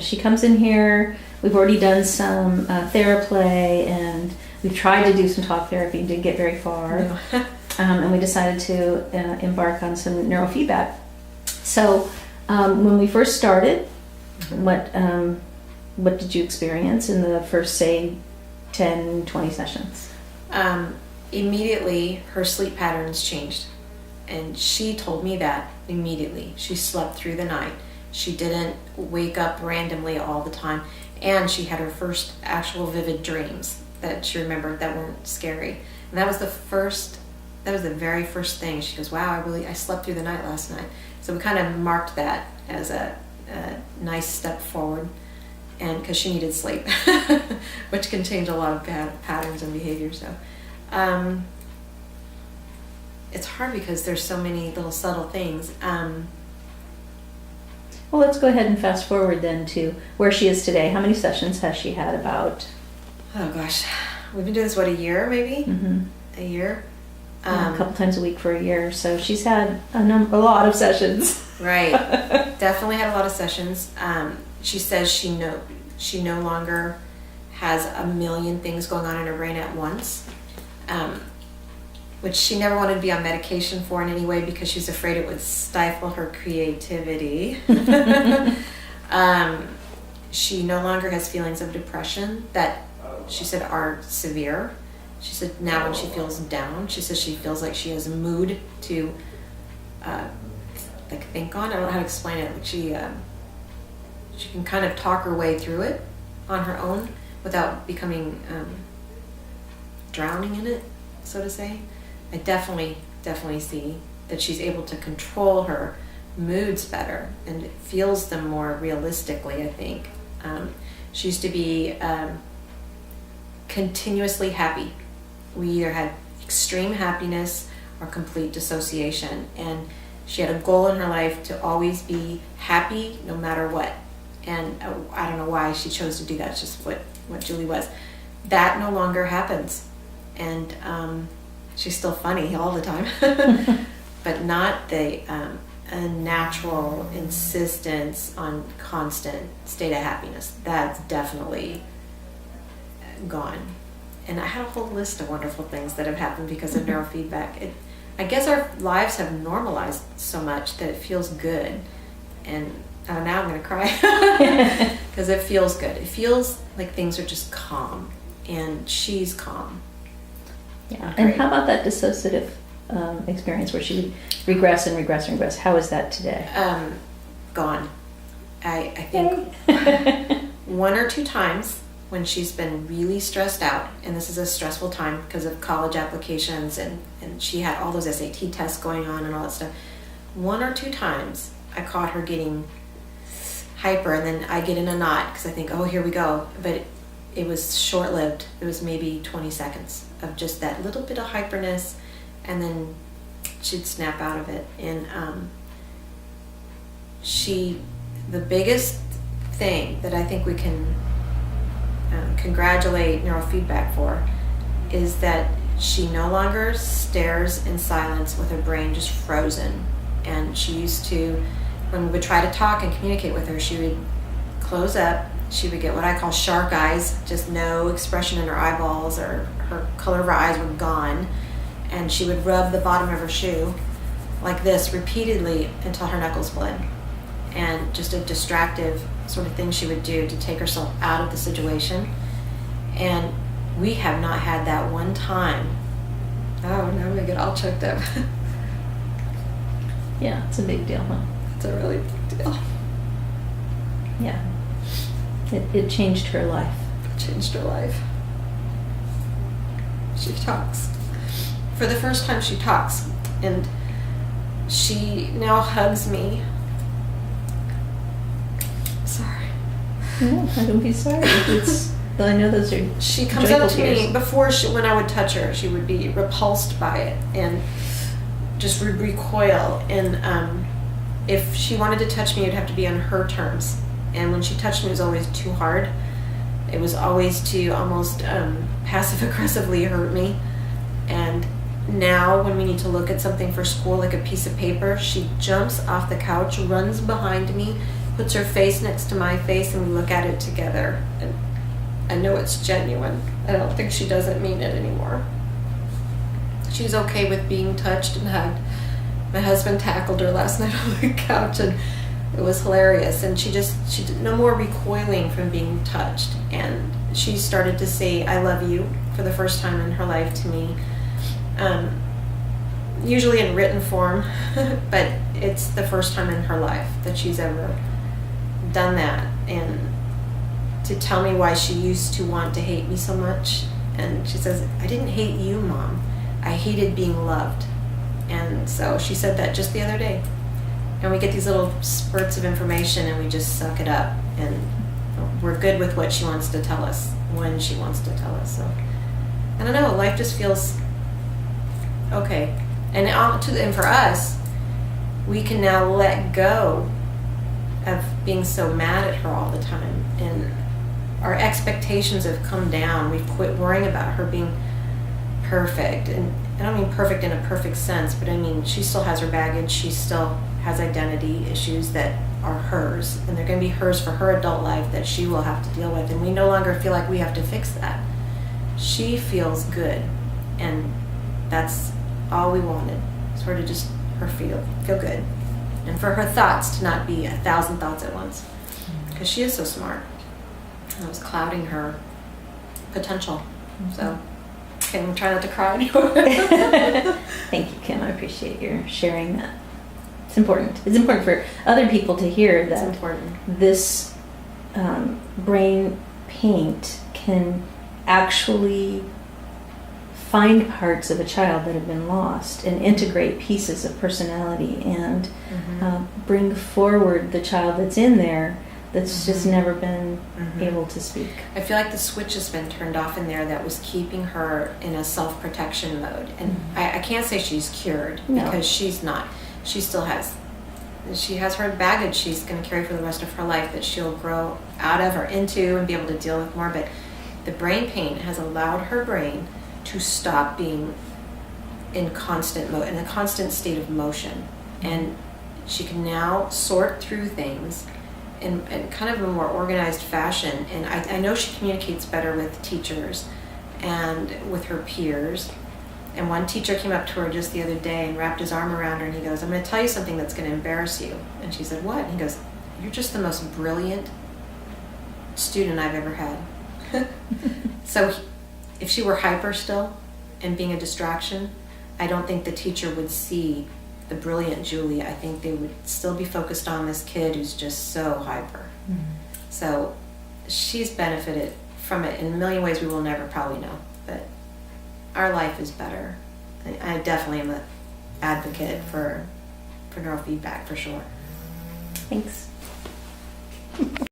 she comes in here. We've already done some theraplay, and we've tried to do some talk therapy and didn't get very far. No. And we decided to embark on some neurofeedback. So when we first started, what did you experience in the first, say, 10, 20 sessions? Immediately, her sleep patterns changed. And she told me that immediately. She slept through the night. She didn't wake up randomly all the time. And she had her first actual vivid dreams that she remembered that weren't scary. And that was the very first thing. She goes, wow, I slept through the night last night. So we kind of marked that as a nice step forward. And because she needed sleep, which can change a lot of bad patterns and behaviors. So it's hard because there's so many little subtle things. Well, let's go ahead and fast forward then to where she is today. How many sessions has she had about? Oh gosh, we've been doing this, a year maybe? Mm-hmm. A year? A couple times a week for a year. So she's had a lot of sessions. Right. Definitely had a lot of sessions. She says she no longer has a million things going on in her brain at once, which she never wanted to be on medication for in any way because she's afraid it would stifle her creativity. She no longer has feelings of depression that she said are severe. She said now when she feels down, she says she feels like she has a mood to think on. I don't know how to explain it. Like she can kind of talk her way through it on her own without becoming drowning in it, so to say. I definitely see that she's able to control her moods better and feels them more realistically, I think. She used to be continuously happy. We either had extreme happiness or complete dissociation, and she had a goal in her life to always be happy no matter what. And I don't know why she chose to do that. It's just what Julie was. That no longer happens. And she's still funny all the time, but not the natural insistence on constant state of happiness. That's definitely gone. And I had a whole list of wonderful things that have happened because of neurofeedback. I guess our lives have normalized so much that it feels good. And now I'm going to cry because it feels good. It feels like things are just calm, and she's calm. Yeah. And how about that dissociative experience where she would regress and regress and regress? How is that today? Gone. I think one or two times when she's been really stressed out, and this is a stressful time because of college applications, and she had all those SAT tests going on and all that stuff. One or two times I caught her getting hyper, and then I get in a knot because I think, oh, here we go. But it was short-lived. It was maybe 20 seconds of just that little bit of hyperness, and then she'd snap out of it. And the biggest thing that I think we can congratulate neurofeedback for is that she no longer stares in silence with her brain just frozen. And she used to, when we would try to talk and communicate with her, she would close up. She would get what I call shark eyes, just no expression in her eyeballs, or her color of her eyes were gone. And she would rub the bottom of her shoe like this repeatedly until her knuckles bled. And just a distractive sort of thing she would do to take herself out of the situation. And we have not had that one time. Oh, now I'm gonna get all choked up. Yeah, it's a big deal, huh? It's a really big deal. Yeah. It changed her life. It changed her life. She talks. For the first time she talks. And she now hugs me. Sorry. No, I don't be sorry. I know those are She comes up to me before when I would touch her, she would be repulsed by it and just would recoil. And if she wanted to touch me, it would have to be on her terms. And when she touched me, it was always too hard. It was always to almost passive-aggressively hurt me. And now when we need to look at something for school, like a piece of paper, she jumps off the couch, runs behind me, puts her face next to my face and we look at it together. And I know it's genuine. I don't think she doesn't mean it anymore. She's okay with being touched and hugged. My husband tackled her last night on the couch and it was hilarious. And she did no more recoiling from being touched. And she started to say, I love you, for the first time in her life to me. Usually in written form, but it's the first time in her life that she's ever done that. And to tell me why she used to want to hate me so much. And she says, I didn't hate you, Mom. I hated being loved. And so she said that just the other day. And we get these little spurts of information and we just suck it up. And we're good with what she wants to tell us when she wants to tell us. So I don't know, life just feels okay. And for us, we can now let go of being so mad at her all the time. And our expectations have come down. We've quit worrying about her being perfect. And I don't mean perfect in a perfect sense, but I mean she still has her baggage. She still has identity issues that are hers. And they're going to be hers for her adult life that she will have to deal with. And we no longer feel like we have to fix that. She feels good. And that's all we wanted. Sort of just her feel good. And for her thoughts to not be 1,000 thoughts at once. Because she is so smart. And it was clouding her potential. So, okay, I'm trying not to cry anymore. Thank you, Kim. I appreciate your sharing that. It's important. It's important for other people to hear that It's important. this brain paint can actually find parts of a child that have been lost and integrate pieces of personality and bring forward the child that's in there that's just never been able to speak. I feel like the switch has been turned off in there that was keeping her in a self-protection mode. And I can't say she's cured because she's not. She still has her baggage she's going to carry for the rest of her life that she'll grow out of or into and be able to deal with more. But the brain paint has allowed her brain to stop being in constant mode, in a constant state of motion. And she can now sort through things in kind of a more organized fashion. And I know she communicates better with teachers and with her peers. And one teacher came up to her just the other day and wrapped his arm around her and he goes, I'm going to tell you something that's going to embarrass you. And she said, what? And he goes, you're just the most brilliant student I've ever had. So if she were hyper still and being a distraction, I don't think the teacher would see the brilliant Julie. I think they would still be focused on this kid who's just so hyper. So she's benefited from it in a million ways we will never probably know. But our life is better. I definitely am an advocate for neurofeedback for sure. Thanks.